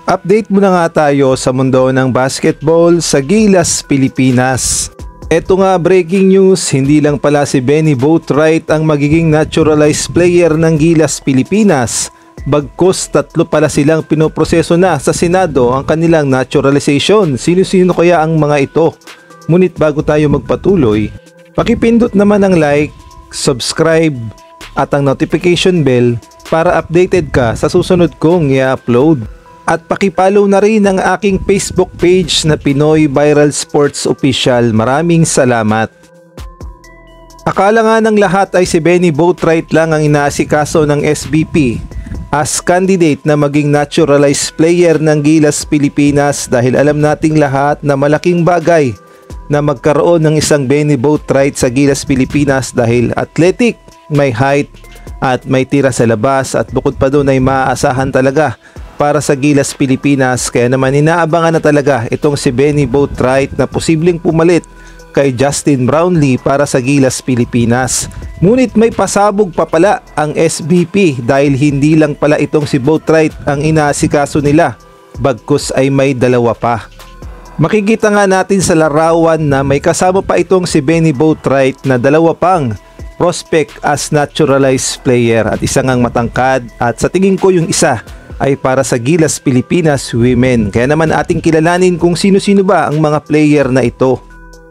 Update muna nga tayo sa mundo ng basketball sa Gilas, Pilipinas. Eto nga, breaking news, hindi lang pala si Benny Boatwright ang magiging naturalized player ng Gilas, Pilipinas. Bagkus tatlo pala silang pinoproseso na sa Senado ang kanilang naturalization. Sino-sino kaya ang mga ito? Ngunit bago tayo magpatuloy, pakipindot naman ang like, subscribe at ang notification bell para updated ka sa susunod kong i-upload. At pakipollow na rin ang aking Facebook page na Pinoy Viral Sports Official. Maraming salamat. Akala nga ng lahat ay si Benny Boatwright lang ang inaasikaso ng SBP as candidate na maging naturalized player ng Gilas, Pilipinas, dahil alam nating lahat na malaking bagay na magkaroon ng isang Benny Boatwright sa Gilas, Pilipinas dahil athletic, may height at may tira sa labas, at bukod pa doon ay maaasahan talaga para sa Gilas, Pilipinas. Kaya naman inaabangan na talaga itong si Benny Boatwright na posibleng pumalit kay Justin Brownlee para sa Gilas, Pilipinas. Ngunit may pasabog pa pala ang SBP dahil hindi lang pala itong si Boatwright ang inaasikaso nila, bagkus ay may dalawa pa. Makikita nga natin sa larawan na may kasama pa itong si Benny Boatwright na dalawa pang prospect as naturalized player, at isa ngang matangkad, at sa tingin ko yung isa ay para sa Gilas, Pilipinas Women. Kaya naman ating kilalanin kung sino-sino ba ang mga player na ito.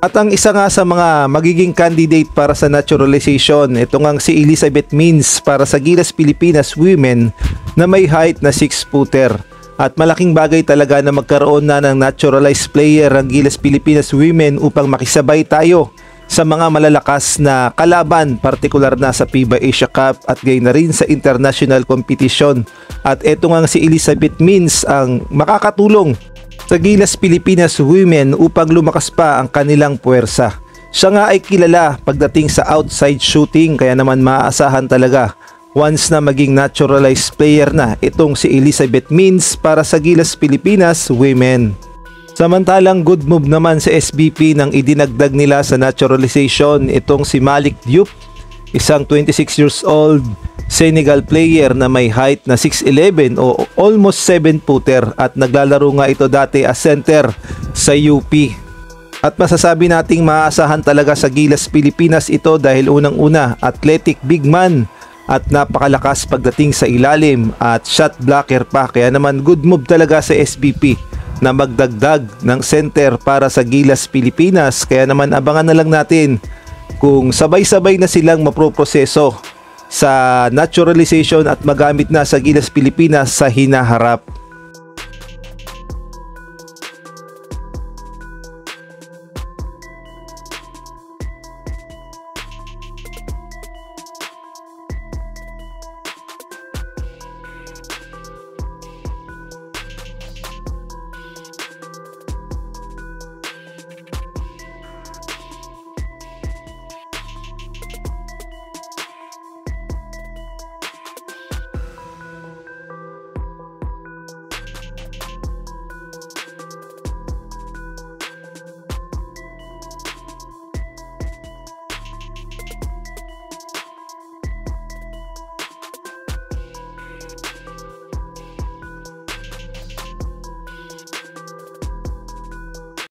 At ang isa nga sa mga magiging candidate para sa naturalization, ito ngang si Elizabeth Means para sa Gilas, Pilipinas Women na may height na 6-footer. At malaking bagay talaga na magkaroon na ng naturalized player ang Gilas, Pilipinas Women upang makisabay tayo sa mga malalakas na kalaban, partikular na sa FIBA Asia Cup at gayon na rin sa international competition. At eto nga si Elizabeth Means ang makakatulong sa Gilas, Pilipinas Women upang lumakas pa ang kanilang puwersa. Siya nga ay kilala pagdating sa outside shooting, kaya naman maaasahan talaga once na maging naturalized player na itong si Elizabeth Means para sa Gilas, Pilipinas Women. Samantalang good move naman sa SBP nang idinagdag nila sa naturalization itong si Malik Diop, isang 26 years old Senegal player na may height na 6'11 o almost 7-footer, at naglalaro nga ito dati as center sa UP. At masasabi nating maaasahan talaga sa Gilas, Pilipinas ito dahil unang-una athletic big man at napakalakas pagdating sa ilalim at shot blocker pa. Kaya naman good move talaga sa SBP na magdagdag ng center para sa Gilas, Pilipinas. Kaya naman abangan na lang natin kung sabay-sabay na silang maproproseso sa naturalization at magamit na sa Gilas, Pilipinas sa hinaharap.